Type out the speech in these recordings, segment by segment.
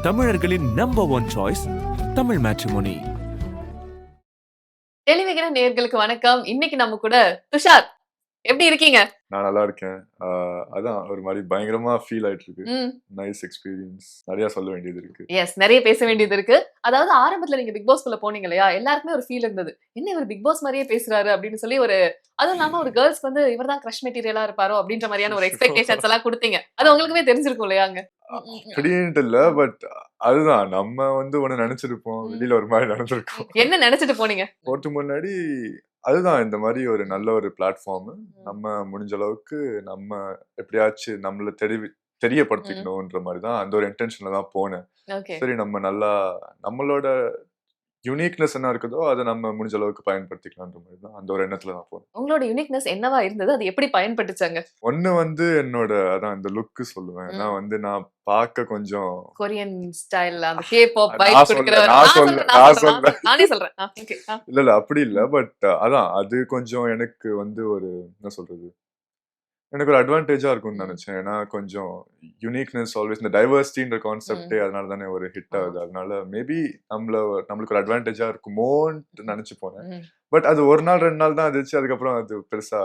தமிழர்களின் number one choice Tamil matrimony. டெலிவிகன நேயர்களுக்கு வணக்கம். இன்னைக்கு நம்ம கூட துஷார் எப்படி இருக்கீங்க? நான் நல்லா இருக்கேன். அதான் ஒரு மாதிரி பயங்கரமா ஃபீல் ஆயிட்டு இருக்கு. ம். Nice experience. நிறைய சொல்ல வேண்டியது இருக்கு. எஸ், நிறைய பேச வேண்டியது இருக்கு. அதாவது ஆரம்பத்துல நீங்க பிக் பாஸ்க்குள்ள போனீங்க இல்லையா? எல்லாருக்குமே ஒரு ஃபீல் இருந்தது. என்ன இவர் பிக் பாஸ் மாதிரியே பேசுறாரு அப்படின்னு சொல்லி அதுவும் இல்லாம ஒரு கேர்ள்ஸ்க்கு இவர்தான் கிரஷ் மெட்டீரியலா இருப்பாரோ அப்படின்ற மாதிரியான ஒரு எக்ஸ்பெக்டேஷன்ஸ் எல்லாம் கொடுத்தீங்க. அது உங்களுக்குமே தெரிஞ்சிருக்கும் இல்லையாங்க? அப்படின்ட்டு இல்ல, பட் அதுதான் நம்ம ஒண்ணு நினைச்சிருப்போம். வெளியில ஒரு மாதிரி நடந்திருக்கும். என்ன நினைச்சிட்டு போனீங்க? போறதுக்கு முன்னாடி அதுதான் இந்த மாதிரி ஒரு நல்ல ஒரு பிளாட்ஃபார்ம். நம்ம முடிஞ்ச அளவுக்கு நம்ம எப்படியாச்சும் நம்மள தெரியப்படுத்திக்கணும்ன்ற மாதிரி தான் அந்த ஒரு இன்டென்ஷன்ல தான் போனேன். ஓகே. சரி, நம்ம நல்லா நம்மளோட யுனிக்னஸ் என்ன இருக்குதோ அதை நம்ம முடிஞ்ச அளவுக்கு பயன்படுத்திக்கலாம்ன்ற மாதிரி தான் அந்த ஒரு எண்ணத்துல தான் போனேன். உங்களோட யூனிக்னஸ் என்னவா இருந்தது? அது எப்படி பயன்பட்டுச்சாங்க? ஒண்ணு என்னோட அதான் இந்த லுக் சொல்லுவேன். ஏன்னா நான் பார்க்க கொஞ்சம் கொரியன் ஸ்டைல்ல அந்த கே-பாப் வைப் நான் கொடுக்கிற சொல்ல நானே சொல்றேன். ஓகே. இல்ல அப்படி இல்ல, பட் அதான் அது கொஞ்சம் எனக்கு ஒரு என்ன சொல்றது, எனக்கு ஒரு அட்வான்டேஜா இருக்கும்னு நினைச்சேன். ஏன்னா கொஞ்சம் யூனிக்னஸ் ஆல்வேஸ் இந்த டைவர்சிட்டின்ற கான்செப்டே அதனால தானே ஒரு ஹிட் ஆகுது. அதனால மேபி நம்மளுக்கு ஒரு அட்வான்டேஜா இருக்குமோன்னு நினைச்சு போனேன். பட் அது ஒரு நாள் 2 நாள் தான் இருந்துச்சு. அதுக்கப்புறம் அது பெருசா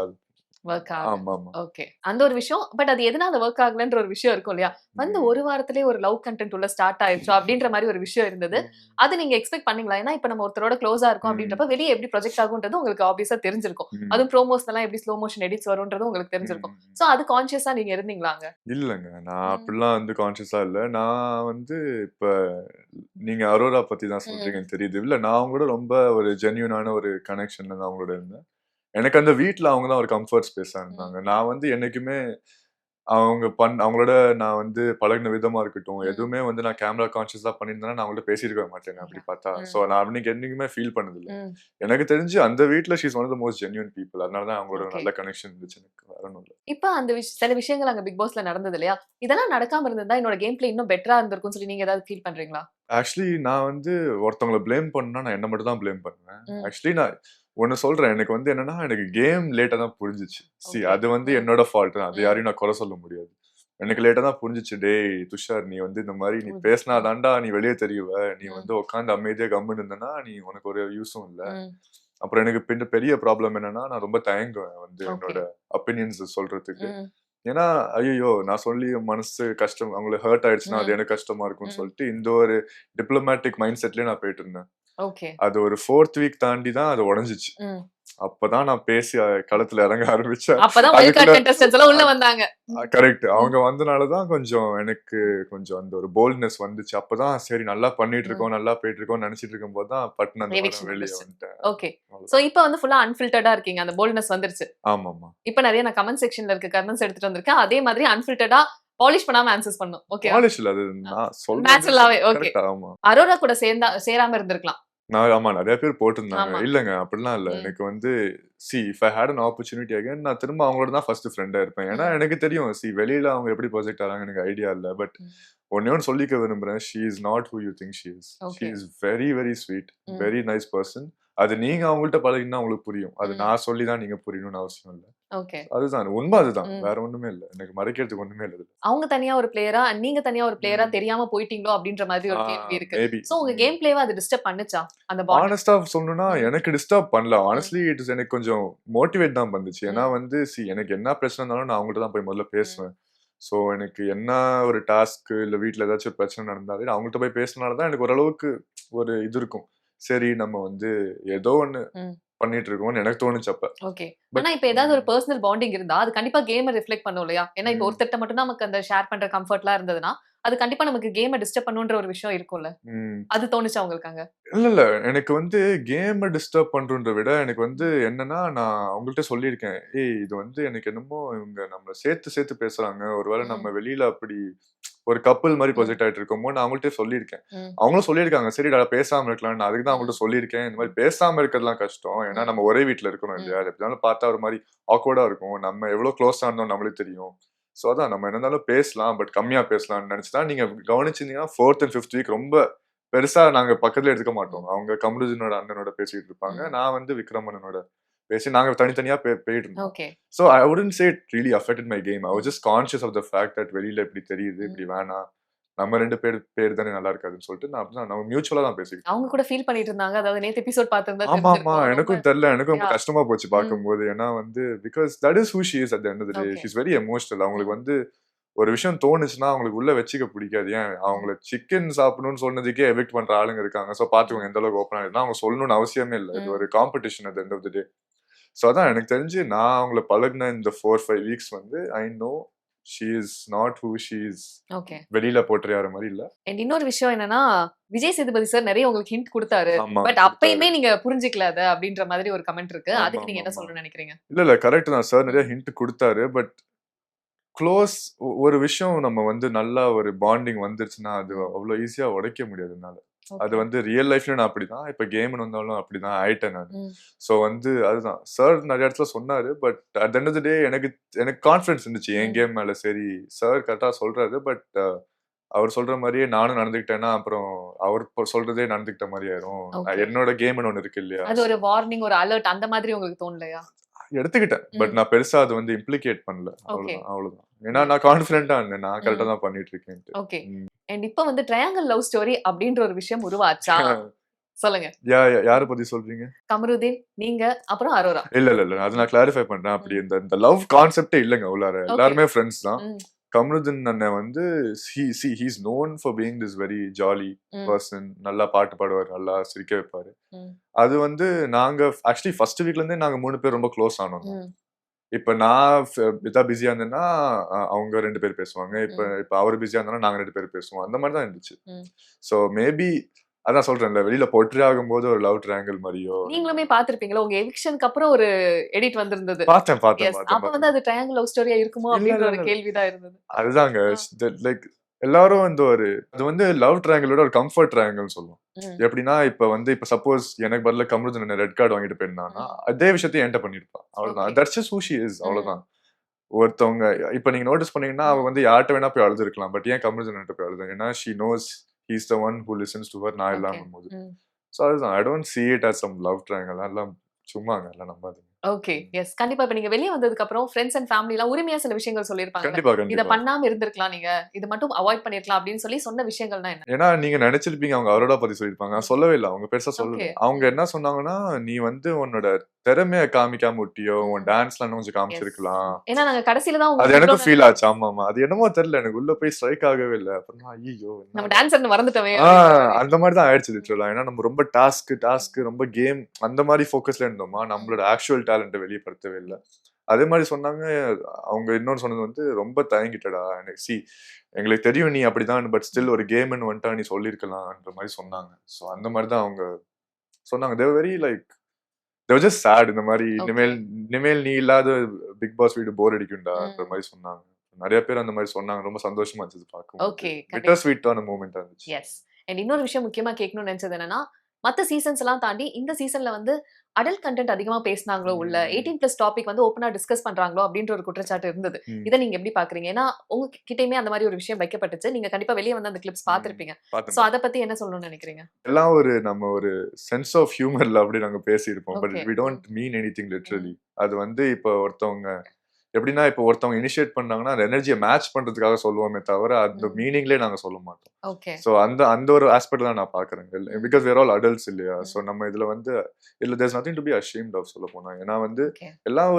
ஒர்க் ஆகல. ஆமா ஆமா ஓகே. அந்த ஒரு விஷயம். பட் அது எதனால ஒர்க் ஆகலன்ற ஒரு விஷயம் இருக்கும் இல்லையா? ஒரு வாரத்திலேயே ஒரு லவ் கண்டென்ட் உள்ள ஸ்டார்ட் ஆயிடுச்சோ அப்படின்ற மாதிரி ஒரு விஷயம் இருந்தது. அது நீங்க எக்ஸ்பெக்ட் பண்ணீங்களா? ஏன்னா இப்ப நம்ம ஒருத்தரோட க்ளோஸா இருக்கோம் அப்படின்றப்ப வெளியே எப்படி ப்ரொஜெக்ட் ஆகும்ன்றது உங்களுக்கு ஆப்வியஸா தெரிஞ்சிருக்கும். அதுவும் ப்ரோமோஸ் எல்லாம் எப்படி ஸ்லோ மோஷன் எடிட்ஸ் வரும்ன்றது உங்களுக்கு தெரிஞ்சிருக்கும். சோ அது கான்ஷியஸா நீங்க இருந்தீங்களாங்க? இல்லங்க, நான் அப்படிலாம் கான்ஷியஸா இல்ல. நான் இப்ப நீங்க அரோரா பத்தி தான் சொல்றீங்கன்னு தெரியுது. இல்ல, நான் கூட ரொம்ப ஒரு ஜென்யூனான ஒரு கனெக்ஷன்ல தான் அவங்களோட இருந்தேன். எனக்கு அந்த வீட்ல அவங்க தான் ஒரு கம்ஃபர்ட் ஸ்பேஸா இருந்தாங்க. நான் என்னைக்குமே அவங்களோட நான் பழகுன விதமா இருக்கட்டும், எதுவுமே நான் கேமரா கான்ஷியஸா பண்ணியிருந்தேன்னா நான் அவங்கள்ட்ட பேசியிருக்கவே மாட்டேன் அப்படி பார்த்தா. சோ நான் என்னைக்குமே ஃபீல் பண்ணதில்ல. எனக்கு தெரிஞ்சு அந்த வீட்ல she is one of the most genuine people. அதனால தான் அவங்களோட நல்ல கனெக்ஷன் இருந்துச்சு எனக்கு. வேற ஒண்ணும் இல்ல. இப்ப அந்த சில விஷயங்கள் அங்க பிக் பாஸ்ல நடந்தது இல்லையா? இதெல்லாம் நடக்காம இருந்திருந்தா என்னோட கேம் பிளே இன்னும் பெட்டரா இருந்திருக்கும்னு சொல்லி நீங்க ஏதாவது ஃபீல் பண்றீங்களா? ஆக்சுவலி நான் ஒருத்தவங்கள ப்ளேம் பண்ணா நான் என்ன மட்டும் தான் ப்ளேம் பண்ணுவேன். ஆக்சுவலி நான் ஒண்ணு சொல்றேன். எனக்கு என்னன்னா, எனக்கு கேம் லேட்டா தான் புரிஞ்சுச்சு. அது என்னோட ஃபால்ட் தான். அது யாரையும் நான் குறை சொல்ல முடியாது. எனக்கு லேட்டா தான் புரிஞ்சுச்சு. டேய் துஷார், நீ இந்த மாதிரி நீ பேசினா தான்டா நீ வெளியே தெரியுவ. நீ உட்காந்து அமைதியா கம்முன்னு இருந்தனா நீ உனக்கு ஒரு யூஸும் இல்ல. அப்புறம் எனக்கு பெரிய ப்ராப்ளம் என்னன்னா, நான் ரொம்ப தயங்குவேன் என்னோட ஒப்பீனியன்ஸ் சொல்றதுக்கு. ஏன்னா ஐயோ நான் சொல்லி மனசு கஷ்டம், அவங்களுக்கு ஹர்ட் ஆயிடுச்சுன்னா அது எனக்கு கஷ்டமா இருக்கும்னு சொல்லிட்டு இந்த ஒரு டிப்ளமேட்டிக் மைண்ட் செட்லயே நான் போயிட்டு இருந்தேன். அது ஒரு 4th வீக் தாண்டி தான் அது உடைஞ்சிச்சு. அப்பதான் நான் பேசி களத்துல இறங்க ஆரம்பிச்சேன். கரெக்ட். அவங்க வந்தனாலதான் எனக்கு அந்த ஒரு போல்ட்னஸ் வந்துச்சு. அப்பதான் சரி நல்லா பண்ணிட்டு இருக்கோம், நல்லா போயிட்டு இருக்கோம் நினைச்சிட்டு இருக்கும் போதுதான் பட்டன் அந்த வெளியே வந்துட்டேன். ஓகே. சோ இப்ப ஃபுல்லா அன்ஃபில்டர்டா இருக்கீங்க. அந்த போல்ட்னஸ் வந்துருச்சு. ஆமாமா. இப்ப நிறைய நான் கமெண்ட் செக்ஷன்ல இருக்க கமெண்ட்ஸ் எடுத்துட்டு வந்திருக்கேன். அதே மாதிரி அன்ஃபில்டர்டா பாலிஷ் பண்ணாம ஆன்சர்ஸ் பண்ணனும். ஓகே. பாலிஷ் இல்ல, அது நான் சொல்றது நேச்சுரலாவே. ஓகே. ஆமா. அரோரா கூட சேராம இருந்திருக்கலாம். ஆமா, நிறைய பேர் போட்டிருந்தாங்க. இல்லங்க அப்படிலாம் இல்ல. எனக்கு if I had an opportunity again, நான் திரும்ப அவங்களோட தான் ஃபர்ஸ்ட் ஃப்ரெண்டா இருப்பேன். ஏன்னா எனக்கு தெரியும் வெளியில அவங்க எப்படி ப்ரொஜெக்ட் ஆறாங்க எனக்கு ஐடியா இல்ல. பட் ஒன்னு சொல்லிக்க விரும்புறேன். she is not who you think she is. she is very very sweet, very nice person. அது நீங்க அவங்கள்ட்ட பழகினா உங்களுக்கு புரியும். அது நான் சொல்லி தான் நீங்க புரியணும்னு அவசியம் இல்ல. ஓகே. அதுதான் உண்மை. அதுதான், வேற ஒண்ணுமே இல்ல. எனக்கு மறைக்கிறதுக்கு ஒண்ணுமே இல்ல. அவங்க தனியா ஒரு பிளேயரா, நீங்க தனியா ஒரு பிளேயரா தெரியாம போயிட்டீங்களோ அப்படின்ற மாதிரி ஒரு கேள்வி இருக்கு. சோ உங்க கேம் பிளேவா அது டிஸ்டர்ப் பண்ணுச்சா? அந்த பாண்ட் ஹானஸ்டா சொல்லணும்னா எனக்கு டிஸ்டர்ப் பண்ணல. ஹானஸ்ட்லி இட் இஸ் எனக்கு கொஞ்சம் மோட்டிவேட் தான் பண்ணுச்சு. ஏன்னா எனக்கு என்ன பிரச்சனை இருந்தாலும் நான் அவங்கள்ட்ட தான் போய் முதல்ல பேசுவேன். சோ எனக்கு என்ன ஒரு டாஸ்க் இல்ல வீட்ல ஏதாச்சும் ஒரு பிரச்சனை நடந்தாலே நான் அவங்கள்ட்ட போய் பேசினால தான் எனக்கு ஓரளவுக்கு ஒரு இது இருக்கும். சரி நம்ம ஏதோ ஒண்ணு பண்ணிட்டு இருக்கோம்னு எனக்கு தோணுச்சு அப்ப. ஓகே. ஆனா இப்ப ஏதாவது ஒரு பர்சனல் பாண்டிங் இருந்தா அது கண்டிப்பா கேமை ரிஃப்ளெக்ட் பண்ணும் இல்லையா? ஏன்னா இப்ப ஒருத்தர்ட்ட மட்டும் தான் நமக்கு அந்த ஷேர் பண்ற கம்ஃபர்ட்லாம் இருந்ததுன்னா அது கண்டிப்பா நமக்கு கேமை டிஸ்டர்ப் பண்ணுன்ற ஒரு விஷயம் இருக்கும்ல. அது தோணுச்சா உங்களுக்கு அங்க? இல்ல எனக்கு கேமை டிஸ்டர்ப் பண்றத விட எனக்கு என்னன்னா, நான் அவங்கள்ட்ட சொல்லியிருக்கேன். ஏய் இது எனக்கு என்னமோ இவங்க நம்மள சேர்த்து பேசுறாங்க. ஒருவேளை நம்ம வெளியில அப்படி ஒரு கப்பல் மாதிரி ப்ரொஜெக்ட் ஆயிட்டு இருக்கோமோ நான் அவங்கள்ட்ட சொல்லியிருக்கேன். அவங்களும் சொல்லியிருக்காங்க சரிடா பேசாம இருக்கலாம். நான் அதுக்கு தான் அவங்கள்ட்ட சொல்லியிருக்கேன். இந்த மாதிரி பேசாம இருக்கிறதுலாம் கஷ்டம். ஏன்னா நம்ம ஒரே வீட்டுல இருக்கணும் இல்லையா? எப்படினாலும் பார்த்தா ஒரு மாதிரி ஆக்வர்டா இருக்கும். நம்ம எவ்வளவு க்ளோஸா இருந்தோம் நம்மளுக்கு தெரியும். சோ அதான் நம்ம என்ன இருந்தாலும் பேசலாம், பட் கம்மியா பேசலாம்னு நினைச்சுதான் நீங்க கவனிச்சிருந்தீங்கன்னா 4th and 5th வீக் ரொம்ப பெருசா நாங்க பக்கத்துல எடுத்துக்க மாட்டோம். அவங்க கமருதீனோட அண்ணனோட பேசிட்டு இருப்பாங்க. நான் விக்ரம் அண்ணனோட பேசி நாங்க தனித்தனியா போயிட்டு இருந்தோம். So I wouldn't say it really affected my game. I was just conscious of the fact that வெளியில இப்படி தெரியுது, இப்படி வேணாம். நம்ம 2 பேர் தானே நல்லா இருக்காதுன்னு சொல்லிட்டு நான் அப்படிதான் நம்ம மியூச்சுவலா தான் பேசிக்கிட்டோம். அவங்க கூட ஃபீல் பண்ணிட்டு இருந்தாங்க. அதாவது நேத்து எபிசோட் பார்த்திருந்தா ஆமா தெரிஞ்சிருக்கும். ரொம்ப எனக்கும் தெரியல, எனக்கும் ரொம்ப யா. கஷ்டமா போச்சு ம். பார்க்கும்போது. ஏன்னா வந்து because that is who she is at the end of the day. Okay. She is very emotional. அவங்களுக்கு ம். வந்து ஒரு விஷயம் தோணுச்சுன்னா அவங்களுக்கு உள்ள வச்சுக்க பிடிக்காது. ஏன் அவங்கள சிக்கன் சாப்பிடணும்னு சொன்னதுக்கே எவிக்ட் பண்ற ஆளுங்க இருக்காங்க. ஸோ பார்த்துக்கோங்க எந்த அளவுக்கு ஓப்பனா இருக்குன்னா அவங்க சொல்லணும்னு அவசியமே இல்ல. இது ம். ஒரு competition at the end of the day. So அதான் எனக்கு தெரிஞ்சு நான் அவங்கள பழகுன இந்த 4, 5 வீக்ஸ் வந்து I know she is not who she is. Okay. வெளியில போட்டுற மாதிரி இல்ல. அண்ட் இன்னொரு விஷயம் என்னன்னா, விஜய் சேதுபதி சார் நெறைய உங்களுக்கு ஹிண்ட் குடுத்தாரு. ஆமா பட் குடுத்தாரு. அப்பயுமே நீங்க புரிஞ்சுக்கல அத அப்படின்ற மாதிரி ஒரு கமெண்ட் இருக்கு. ஆமா அதுக்கு நீங்க ஆமா என்ன ஆமா. சொல்லணும்னு நினைக்கிறீங்க? இல்ல கரெக்ட் தான். சார் நிறைய ஹிண்ட் குடுத்தாரு. பட் க்ளோஸ் ஒரு விஷயம் நம்ம வந்து நல்லா ஒரு பாண்டிங் வந்துருச்சுன்னா அது ம். அவ்வளவு ஈஸியா உடைக்க முடியாது என்னால. அது ஓகே. வந்து ரியல் லைஃப்லயும் நான் அப்படிதான். இப்ப கேம்னு வந்தாலும் அப்படிதான் ஆயிட்டேன் நான். ம். ஸோ வந்து அதுதான் சார் நிறைய இடத்துல சொன்னாரு. But at the end of the day எனக்கு கான்ஃபிடன்ஸ் இருந்துச்சு என் ம். கேம் மேல. சரி சார் கரெக்டா சொல்றாரு. பட் அவர் சொல்ற மாதிரியே நானும் நடந்துக்கிட்டேன்னா அப்புறம் அவர் சொல்றதே நடந்துக்கிட்ட மாதிரி ஆயிரும். ஓகே. என்னோட கேம்னு ஒண்ணு இருக்கு இல்லையா? அது ஒரு வார்னிங், ஒரு அலர்ட் அந்த மாதிரி உங்களுக்கு தோணலையா? எடுத்துக்கிட்டேன். பட் ம். நான் பெருசா அது வந்து இம்ப்ளிகேட் பண்ணல. ஓகே. அவ்வளவுதான். ஏன்னா நான் கான்ஃபிடென்ட்டா இருந்தேன். நான் கரெக்ட்டா ம். தான் பண்ணிட்டு இருக்கேன்ட்டு. ஓகே. ம். அண்ட் இப்ப வந்து ட்ரையாங்கிள் லவ் ஸ்டோரி அப்படின்ற ஒரு விஷயம் உருவாச்சா? சொல்லுங்க. யார பத்தி சொல்றீங்க? கமருதீன், நீங்க, அப்புறம் அரோரா. இல்ல. அது நான் கிளாரிஃபை பண்றேன். அப்படி ம். இந்த லவ் கான்செப்டே இல்லங்க உள்ளார. ஓகே. எல்லாருமே ஃப்ரெண்ட்ஸ் தான். ம். கமருதீன் அண்ணன் வந்து he is known for being this very jolly ம். பெர்சன். நல்லா பாட்டு பாடுவாரு. நல்லா சிரிக்க வைப்பாரு. ம். அது வந்து நாங்க ஆக்சுவலி ஃபர்ஸ்ட் வீக்ல இருந்தே நாங்க 3 பேர் ரொம்ப க்ளோஸ் ஆனோம். ம். இப்ப நான் இதா பிஸியா இருந்தேன்னா அவங்க 2 பேர் பேசுவாங்க. இப்ப ம். இப்ப அவரு பிஸியா இருந்தாலும் நாங்க 2 பேர் பேசுவோம். அந்த மாதிரி தான் இருந்துச்சு. ம். சோ மேபி அதான் சொல்றேன்ல வெளியில போர்ட்ரே ஆகும்போது ஒரு லவ் ட்ரையாங்கிள் மாதிரியோ நீங்களுமே பார்த்திருப்பீங்களா? உங்க எவிக்ஷனுக்கு அப்புறம் ஒரு எடிட் வந்திருந்தது. பார்த்தேன் எஸ். அப்ப வந்து பார்த்தேன். அது ட்ரையாங்கிள் லவ் ஸ்டோரியா இருக்குமோ இல்ல அப்படின்ற இல்ல ஒரு இல்ல. கேள்வி தான் இருந்தது. அதுதாங்க ஆ. லைக் எல்லாரும் வந்து அது வந்து லவ் ட்ரையாங்கிளோட ஒரு கம்ஃபர்ட் ட்ரையாங்கிள் சொல்லுவோம். ம். எப்படின்னா இப்ப சப்போஸ் எனக்கு பதிலா கமருதீன் ரெட் கார்டு வாங்கிட்டு போயிருந்தான்னா ம். அதே விஷயத்தையும் என்கிட்ட பண்ணிருப்பான். அவ்வளவுதான். Okay. That's just who she is. ம். அவ்வளவுதான். ஒருத்தவங்க இப்ப நீங்க நோட்டீஸ் பண்ணீங்கன்னா அவ ம். வந்து யார்கிட்ட வேணா போய் அழுதுருக்கலாம். பட் ஏன் கமருதீன் போய் அழுதா? ஏன்னா she knows he is the one who listens to her நான் ஓகே. இல்லாம போது. ம். ஸோ அதுதான் ஐ don't see it as some love triangle. அதெல்லாம் சும்மாங்க அதெல்லாம் நம்பாதீங்க. ஓகே. எஸ். கண்டிப்பா இப்ப நீங்க வெளிய வந்ததுக்கு அப்புறம் ஃபிரெண்ட்ஸ் அண்ட் ஃபேமிலிலாம் உரிமையா சில விஷயங்கள் சொல்லியிருப்பாங்கல்ல. கண்டிப்பா இத கண்டிப்பா. பண்ணாம இருந்திருக்கலாம் நீங்க. இது மட்டும் அவாய்ட் பண்ணியிருக்கலாம் அப்படின்னு சொல்லி சொன்ன விஷயங்கள்னா என்ன? ஏன்னா நீங்க நினைச்சிருப்பீங்க அவங்க அரோரா பத்தி சொல்லியிருப்பாங்க. நான் ம். சொல்லவே இல்ல. அவங்க பெருசா ஓகே. சொல்லல. அவங்க ம். என்ன சொன்னாங்கன்னா, "நீ வந்து உன்னோட திறமைய காமிக்காம விட்டியோ, உன் ம். டான்ஸ்ல இன்னும் கொஞ்சம் எஸ். காமிச்சிருக்கலாம்." ஏன்னா நாங்க கடைசில தான் அது உங்களுக்கு இவ்ளோ எனக்கும் ஃபீல் ஆச்சு. ஆமாமா. அது என்னமோ தெரியல. எனக்கு உள்ள போய் ஸ்ட்ரைக் ஆகவே இல்ல. அப்புறம் நான் ஐய்யயோ! நம்ம என்னடா டான்ஸர்ன்னு மறந்துட்டோமே அப்படின்ற மாரி. அந்த மாரி தான் ஆயிடுச்சு ம். லிட்டரலா. ஏன்னா நம்ம ரொம்ப டாஸ்க் ரொம்ப கேம் அந்த மாரி ஃபோக்கஸ்ல இருந்தோமா, ம். நம்மளோட ஆக்சுவல் டேலண்ட்ட வெளிப்படுத்தவே இல்ல. அதே மாரி சொன்னாங்க. அவங்க இன்னொன்னு சொன்னது வந்து, "ரொம்ப தயங்கிட்டடா. எங்களுக்கு தெரியும் நீ அப்படிதான். பட் ஸ்டில் ம். ஒரு கேம்ன்னு வந்துட்டா நீ சொல்லியிருக்கலாம்ன்ற மாரி சொன்னாங்க." ஸோ அந்த மாரி தான் அவங்க சொன்னாங்க. They were very like they were just sad. இந்த மாரி ஓகே. இனிமேல் நீ இல்லாத பிக் பாஸ் வீடு போர் அடிக்கும்டான்ற ம். மாரி சொன்னாங்க. நெறைய பேர் அந்த மாரி சொன்னாங்க. ரொம்ப சந்தோஷமா இருந்துச்சு பார்க்கும்போது. ஓகே. கண்டிப்பா. பிட்டர் ஸ்வீட்டான மூமெண்ட்டா இருந்துச்சு. எஸ். அண்ட் இன்னொரு விஷயம் முக்கியமா கேட்கணும்னு நெனச்சது என்னன்னா, மத்த சீசன்ஸ் எல்லாம் தாண்டி இந்த சீசன்ல வந்து அடல்ட் கன்டென்ட் அதிகமா பேசினாங்களோ உள்ள, ம். 18+ டாபிக் வந்து ஓப்பனா டிஸ்கஸ் பண்றாங்களோ அப்படின்ற ஒரு குற்றச்சாட்டு இருந்தது. ம். இத நீங்க எப்படி பார்க்குறீங்க? ஏன்னா உங்க கிட்டயுமே அந்த மாரி ஒரு விஷயம் வைக்கப்பட்டுச்சு. நீங்க கண்டிப்பா வெளிய வந்து அந்த கிளிப்ஸ் ம். பார்த்திருப்பீங்க. பார்த்தேன் சோ பார்த்தேன். அத பத்தி என்ன சொல்லணும்னு நெனைக்கிறீங்க? எல்லாம் நம்ம ஒரு சென்ஸ் ஆஃப் ஹியூமர்ல அப்படி நாங்க பேசியிருப்போம். But okay. We hmm. Don't mean anything hmm. Literally. அது வந்து இப்ப எப்படின்னா, இப்ப ஒருத்தவங்க இனிஷியேட் பண்ணாங்கன்னா, அந்த எனர்ஜிய மேட்ச் பண்றதுக்காக சொல்லுவோமே தவிர, அந்த ம். மீனிங்லயே நாங்க சொல்ல மாட்டோம். ஓகே. சோ அந்த அந்த ஒரு ஆஸ்பெக்ட் தான் நான் பார்க்குறேன். ம். Because we are all adults இல்லையா? சோ ம். நம்ம இதுல வந்து there is nothing to be ashamed of சொல்லப்போனா. ஏன்னா வந்து ஓகே. எல்லாம்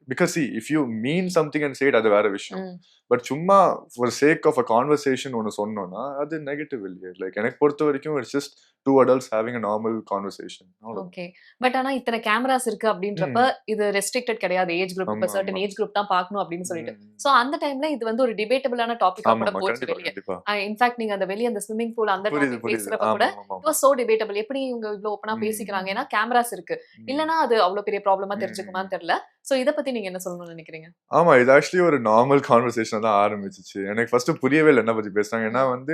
because if you mean something and say it அது வேற விஷயம். ம். பட் சும்மா for sake of a conversation ஒண்ணு சொன்னோம்னா, அது நெகட்டிவ் இல்லையே. லைக் எனக்கு பொறுத்தவரைக்கும் it's just 2 adults having a normal conversation. அவ்வளவுதான். ஓகே. பட் ஆனா இத்தன கேமராஸ் இருக்கு அப்படின்றப்ப, ம். இது ரெஸ்ட்ரிக்டட் கிடையாது. Age group. இப்ப ஆமா, சர்டன் ஆமா. ஏஜ் குரூப் தான் பார்க்கணும் அப்படின்னு சொல்லிட்டு. ம். சோ அந்த டைம்ல இது வந்து ஒரு டிபேட்டபிளான டாபிக்கா கூட ஆமாமா. போச்சு கண்டிப்பா, வெளிய. கண்டிப்பா. இன்ஃபாக்ட் நீங்க அந்த வெளிய அந்த ஸ்விம்மிங் பூல் அந்த புரியுது, டாபிக் புரியுது. பேசுறப்ப கூட ஆமாமாமா. It was so debatable. எப்படி இவங்க இவ்ளோ ஓப்பனா பேசிக்கிறாங்க? ஏன்னா ம். கேமராஸ் இருக்கு. ம். இல்லன்னா அது அவ்ளோ பெரிய ப்ராப்ளமா ம். தெரிஞ்சுக்குமான்னு தெரியல. சோ இத பத்தி நீங்க என்ன சொல்லணும்னு நினைக்கிறீங்க? ஆமா. இது ஆக்சுவலி ஒரு நார்மல் கான்வர்சேஷனா தான் ம். ஆரம்பிச்சுச்சு. எனக்கு ஃபர்ஸ்ட் புரியவே இல்ல என்ன பத்தி பேசுறாங்க. ஏன்னா ம். வந்து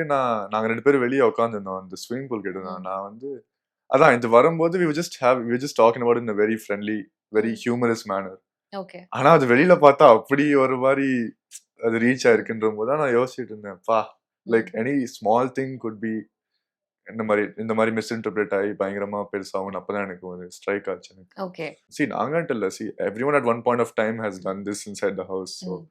நாங்க 2 பேரும் வெளிய உட்கார்ந்திருந்தோம். அந்த ஸ்விம்மிங் பூல் கிட்ட தான். ம். நான் வந்து அதான் இது வரும்போது we were just talking about it in a very friendly, very ம். humorous manner. ஓகே. ஆனா அது வெளியில பார்த்தா அப்படி ஒரு மாரி அது ரீச் ம். ஆயிருக்குன்றபோது தான் நான் யோசிச்சுட்டு இருந்தேன். லைக் ம். Any small thing could be இந்த மாரி மிஸ்இன்டர்பிரேட் ஆகி பயங்கரமா பெருசாகும்னு அப்பதான் எனக்கு ஒரு ஸ்ட்ரைக் ஆச்சு எனக்கு. ஓகே. நாங்கன்ட்டு இல்ல. Everyone at one point of time has done this inside the house. So hmm.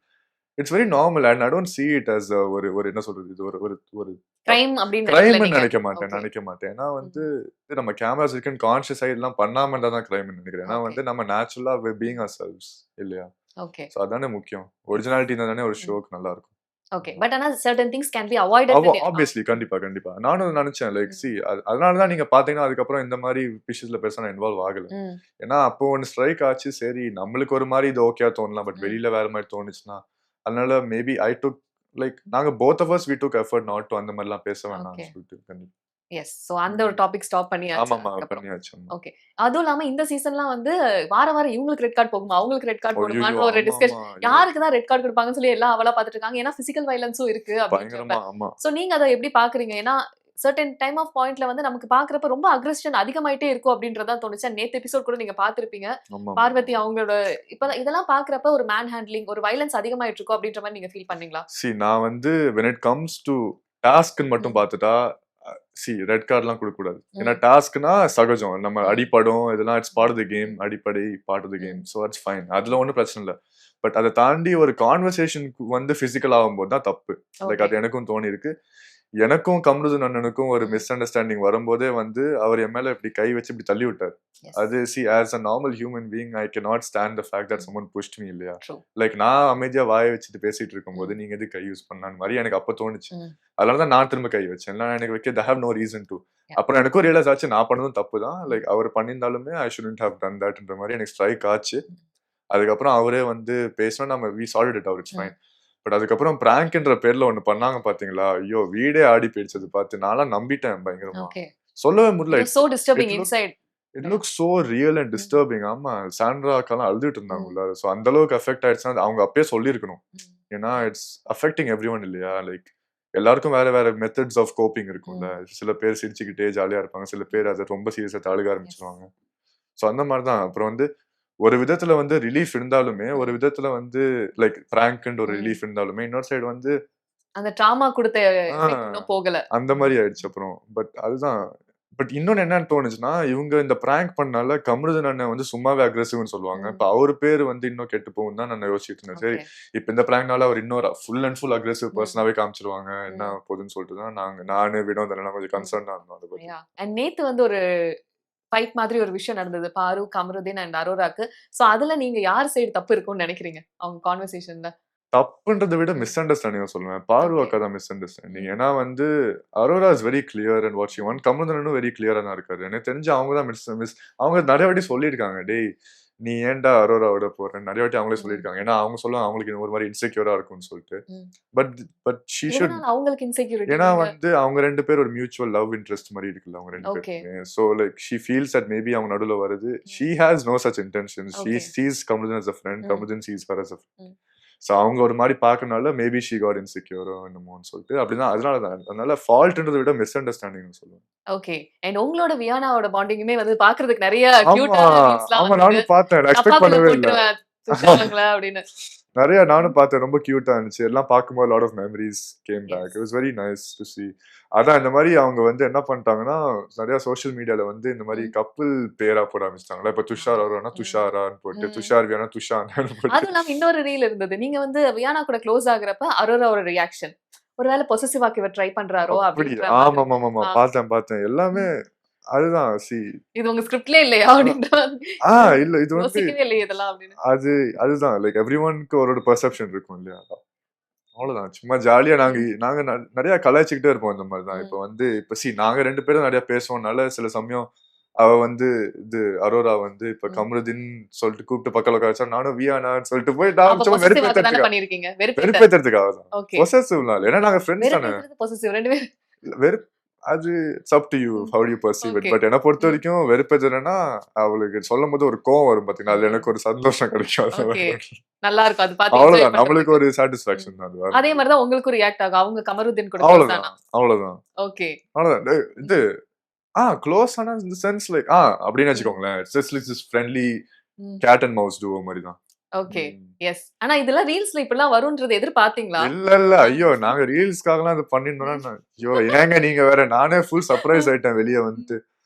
It's very normal and I don't see it as ஒரு என்ன சொல்றது, இது ஒரு ஒரு ஒரு கிரைம் அப்படின்னு கிரைம்னு நினைக்கல நினைக்க நீங்க. மாட்டேன் Okay. நினைக்க மாட்டேன். ஏன்னா வந்து இது நம்ம கேமராஸ் இருக்குன்னு கான்ஷியஸ் ஆகிடலாம் பண்ணாம இருந்தா தான் கிரைம்னு நினைக்கிறேன். ஏன்னா Okay. வந்து நம்ம நேச்சுரலா பீயிங் அவர் செல்ஸ் இல்லையா? Okay. ஸோ அதானே முக்கியம். ஒரிஜினாலிட்டி தானே ஒரு ஷோக்கு நல்லா இருக்கும். Okay. But ஆனா certain things can be avoided when you- obviously கண்டிப்பா கண்டிப்பா நானும் நினைச்சேன் லைக் சி அதனால தான் நீங்க பாத்தீங்கன்னா அதுக்கப்புறம் இந்த மாதிரி விஷயத்துல பெருசா நான் இன்வால்வ் ஆகல. ம். ஏன்னா அப்போ ஒன்று ஸ்ட்ரைக் ஆச்சு, சரி நம்மளுக்கு ஒரு மாதிரி இது ஓகே தோணலாம், பட் ம். வெளியில வேற மாதிரி தோணுச்சுன்னா அதனால மேபி ஐ டுக் லைக் நாங்க both of us we took effort not to அந்த மாதிரிலாம் பேச வேண்டாம்னு Okay. சொல்லிட்டு கண்டிப்பா. Yes. So அந்த ஒரு டாபிக் ஸ்டாப் பண்ணியாச்சு ஆமாமா அதுக்கப்புறம். பண்ணியாச்சு. ஆமா. Okay. அதுவும் இல்லாம இந்த சீசன்லாம் வந்து வாரம் இவங்களுக்கு ரெட் கார்டு போகுமா அவங்களுக்கு ரெட் கார்டு ஐயையோ, போடுமான்ற ஒரு ஆமா, டிஸ்கஷன். ஆமா, ஐயோ, யாருக்கு தான் ரெட் கார்டு கொடுப்பாங்கன்னு சொல்லி எல்லாம் அவளா பார்த்துட்டு இருக்காங்க. ஏன்னா பிசிக்கல் வயலன்ஸும் இருக்கு அப்படின்றப்ப. பயங்கரமா ஆமா. சோ நீங்க அதை எப்படி பாக்குறீங்க? ஏன்னா சர்டன் டைம் ஆஃப் பாயிண்ட்ல வந்து நமக்கு பாக்குறப்ப ரொம்ப அக்ரெஷன் அதிகமாயிட்டே இருக்கும் அப்படின்றதா தோணுச்சு. நேத்து எபிசோட் கூட நீங்க பாத்திருப்பீங்க. ஆமா பார்வதி அவங்களோட இப்ப இதெல்லாம் பாக்குறப்ப ஒரு மேன் ஹேண்ட்லிங் ஒரு வயலன்ஸ் அதிகமாயிட்டு இருக்கும் அப்படின்ற மாதிரி நீங்க ஃபீல் பண்ணீங்களா? நான் வந்து when it comes to டாஸ்க்னு மட்டும் ம். பார்த்துட்டா ரெட் கார்ட்லாம் கொடுக்க கூடாது. ஏன்னா ம். டாஸ்க்னா சகஜம், நம்ம ம். அடிப்படும் இதெல்லாம் it's part of the game, அடிப்படை part of the game, so it's fine, அதுல ஒன்றும் பிரச்சனை இல்லை. பட் அதை தாண்டி ஒரு கான்வர்சேஷனுக்கு வந்து பிசிக்கல் ஆகும்போது தான் தப்பு. லைக் அது எனக்கும் தோணி இருக்கு. எனக்கும் கம்ருதன் அண்ணனுக்கும் ஒரு மிஸ் அண்டர்ஸ்டாண்டிங் வரும்போதே வந்து அவர் என் மேல இப்படி கை வச்சு இப்படி தள்ளி விட்டார். Yes. அது as a normal human being I cannot stand the fact that someone pushed me இல்லையா? True. லைக் நான் அமைதியா வாயை வச்சுட்டு பேசிட்டு இருக்கும்போது நீங்க எது கை யூஸ் பண்ணான்னு மாதிரி எனக்கு அப்ப தோணுச்சு. ம். அதனாலதான் நான் திரும்ப கை வச்சேன். இல்லைன்னா எனக்கு வைக்க I have no reason to. Yeah. அப்புறம் எனக்கும் ரியலைஸ் ஆச்சு நான் பண்ணதும் தப்பு தான். லைக் அவர் பண்ணியிருந்தாலுமே I shouldn't have done thatன்ற மாதிரி எனக்கு ஸ்ட்ரைக் ஆச்சு. அதுக்கப்புறம் அவரே வந்து பேசணும், நம்ம we sorted it out, it's fine. But அதுக்கப்புறம் பிராங்க்ன்ற பேர்ல ஒண்ணு பண்ணாங்க பாத்தீங்களா, ஐயோ வீடே ஆடி போயிடுச்சது பார்த்து நான்லாம் நம்பிட்டேன் பயங்கரமா. Okay. சொல்லவே முடியல. It was so disturbing it look- inside. It look so real and disturbing. ஆமா, சாண்ட்ரா அக்காலாம் அழுதுட்டு இருந்தாங்க உள்ள. ஸோ அந்த அளவுக்கு அஃபெக்ட் ஆயிடுச்சுன்னா அவங்க அப்பயே சொல்லியிருக்கணும். ஏன்னா இட்ஸ் அஃபெக்டிங் எவ்ரி ஒன் இல்லையா? லைக் எல்லாருக்கும் வேற வேற மெத்தட்ஸ் ஆஃப் கோப்பிங் இருக்கும்ல. சில பேர் சிரிச்சுக்கிட்டே ஜாலியா இருப்பாங்க, சில பேர் அதை ரொம்ப சீரியஸா அழுக ஆரம்பிச்சிருவாங்க. ஸோ அந்த மாதிரி தான். அப்புறம் வந்து ஒரு விதத்துல வந்து ரிலீஃப் இருந்தாலுமே, ஒரு விதத்துல வந்து லைக் பிராங்க்ன்ற ஒரு ரிலீஃப் இருந்தாலுமே, இன்னொரு சைடு வந்து அந்த ட்ராமா கொடுத்த effect இன்னும் போகல. அந்த மாதிரி ஆயிடுச்சு அப்புறம். பட் அதுதான். பட் இன்னொன்னு என்னன்னு தோணுச்சுன்னா, இவங்க இந்த பிராங்க் பண்ணனால கம்ருதன் அண்ணன் வந்து சும்மாவே அக்ரெசிவ்னு சொல்லுவாங்க. இப்ப அவர் பேரு வந்து இன்னும் கெட்டு போகும் தான் நான் யோசிச்சுட்டு இருந்தேன். சரி, இப்ப இந்த பிராங்க்னால அவர் இன்னொரு ஃபுல் அண்ட் ஃபுல் அக்ரெசிவ் பர்சனாவே காமிச்சிருவாங்க, என்ன போகுதுன்னு சொல்லிட்டு தான் நானு வினோத் எல்லாம் கொஞ்சம் கன்சர்னா இருந்தோம் அதை பத்தி. அண்ட் நேத்து வந்து ஒரு ஃபைட் மாதிரி ஒரு விஷயம் நடந்தது பாரு, கமருதீன் அண்ட் அரோராக்கு. சோ அதுல நீங்க யார் சைடு தப்பு இருக்கும்னு நினைக்கிறீங்க அவங்க கான்வர்சேஷன்ல? தப்புன்றதை விட மிஸ் அண்டர்ஸ்டாண்டிங் சொல்லுவேன். பாரு Okay. அக்கா தான் மிஸ் அண்டர்ஸ்டாண்டிங். ஏன்னா வந்து Aurora is very clear and what she want. கமருதனும் வெரி கிளியரா தான் இருக்காரு. எனக்கு தெரிஞ்சு அவங்க தான் மிஸ் அவங்க நிறைய வாட்டி சொல்லியிருக்காங்க, டேய் நீ ஏன்டா அரோராவோட போறேன்னு நிறைய வாட்டி அவங்களே சொல்லியிருக்காங்க. ஏன்னா அவங்க சொல்லுவாங்க அவங்களுக்கு ஒரு மாதிரி இன்செக்யூரா இருக்கும்னு சொல்லிட்டு. But but she should. எதனால அவங்களுக்கு இன்செக்யூரிட்டி? ஏன்னா வந்து அவங்க ரெண்டு பேர் ஒரு மியூச்சுவல் லவ் இன்ட்ரெஸ்ட் மாதிரி இருக்குல்ல அவங்க ரெண்டு Okay. பேருக்குமே. So like she feels that maybe அவங்க நடுவுல வருது. She has no such intention. She Okay. Sees Kamarudheen as a friend, Kamarudheen sees her as a friend. ம். ஸோ அவங்க ஒரு மாதிரி பார்க்கறனால மேபி ஷீ காட் இன்செக்யூரோ என்னமோன்னு சொல்லிட்டு அப்படிதான். அதனால ஃபால்ட்ன்றதை விட மிஸ் அண்டர்ஸ்டாண்டிங் சொல்லுவேன். ஓகே. அண்ட் உங்களோட வியானாவோட பாண்டிங்குமே வந்து பாக்குறதுக்கு நிறைய ஆமா கியூட்டான மீம்ஸ்லாம் ஆமா வந்து நானும் பார்த்தேன், அப்பா எக்ஸ்பெக்ட் பிள்ளை பண்ணவே இல்லை. போட்டுருவேன் சுஷாங்களா அப்படின்னு. நிறைய நானும் பார்த்தேன், ரொம்ப கியூட்டா இருந்துச்சு. எல்லாம் பார்க்கும்போது lot of memories came back. Yes. It was very nice to see. அதான் இந்த மாதிரி அவங்க வந்து என்ன பண்ணிட்டாங்கன்னா, நிறைய சோஷியல் மீடியால வந்து இந்த மாதிரி கப்பிள் பேரா போட ஆரம்பிச்சிட்டாங்களா. இப்ப துஷார் வருவானா துஷாரான்னு போட்டு, துஷார் வியானா துஷான்னு போட்டு. அதுவும் இல்லாம இன்னொரு ரீல் இருந்தது. நீங்க வந்து வியானா கூட க்ளோஸ் ஆகுறப்ப அரோராவோட ரியாக்ஷன் ஒருவேளை பொசசிவ் ஆக்க இவர் ட்ரை பண்றாரோ அப்படி அப்படின்ற ஆமா மாதிரி. ஆமா ஆ. பார்த்தேன் எல்லாமே. அதுதான் இது உங்க ஸ்கிரிப்ட்லயே இல்லையா அப்படின்ற மாதிரி. இல்ல இது வந்து யோசிக்கவே இல்லையே இதெல்லாம் அப்படின்னு. அதுதான் லைக் எவ்ரி ஒன்க்கு ஒரு பெர்செப்ஷன் இருக்கும் இல்லையா? அவ்வளவுதான். சும்மா ஜாலியா நாங்க நிறைய கலாய்ச்சிக்கிட்டே இருப்போம் இந்த மாதிரி தான். இப்ப வந்து நாங்க ரெண்டு பேரும் நிறைய பேசுவோம்னால சில சமயம் அவ வந்து இது அரோரா வந்து இப்ப கமருதீன் சொல்லிட்டு கூப்பிட்டு பக்கத்துல உட்கார நானும் வியானான்னு சொல்லிட்டு போய் நான் அப்ப சும்மா பொசசிவ் ஆக்க தானே வெறுப்பேத்துறதுக்காக பண்ணிருக்கீங்க. வெறுப்பேத்துறதுக்காக தான். ஓகே. பொசசிவ்லாம் ஏன்னா நாங்க ஃப்ரெண்ட்ஸ் தானே. வெறுப்பேத்துறது பொசசிவ் ரெண்டு பேரும். வெறுப் அது it's up to you how you perceive it. Okay. But என்ன பொறுத்த வரைக்கும் வெறுப்பேத்துறேன்னா அவளுக்கு சொல்லும் போது ஒரு கோவம் வரும் பாத்தீங்கன்னா, அதுல எனக்கு ஒரு சந்தோஷம் கிடைக்கும். Okay. நல்லா இருக்கும் அது பாத்து enjoy அவ்வளவுதான், நம்மளுக்கு பண்றதுக்கு. ஒரு சாட்டிஸ்பாக்சன் தான் அது. அதே மாதிரி தான் உங்களுக்கும் ரியாக்ட் ஆகும். அவங்க கமருதீன் கூட close அவ்வளவுதான் ஆனா. அவ்வளவுதான் ஓகே. அவ்வளவுதான். இது க்ளோஸ் ஆனா இந்த சென்ஸ் லைக் அப்படின்னு வச்சுக்கோங்களேன். It's just friendly cat and mouse duo மாதிரி தான். ஓகே. எஸ். ஆனா இதெல்லாம் ரீல்ஸ்ல இப்படிலாம் வரும்ன்றது எதிர்பார்த்தீங்களா? இல்ல ஐயோ நாங்க ரீல்ஸ்க்காகலாம் அது பண்ணிருந்தோம்னா ஐயோ ஏங்க நீங்க வேற. நானே ஃபுல் சர்ப்ரைஸ் ஆயிட்டேன் வெளியே வந்துட்டு.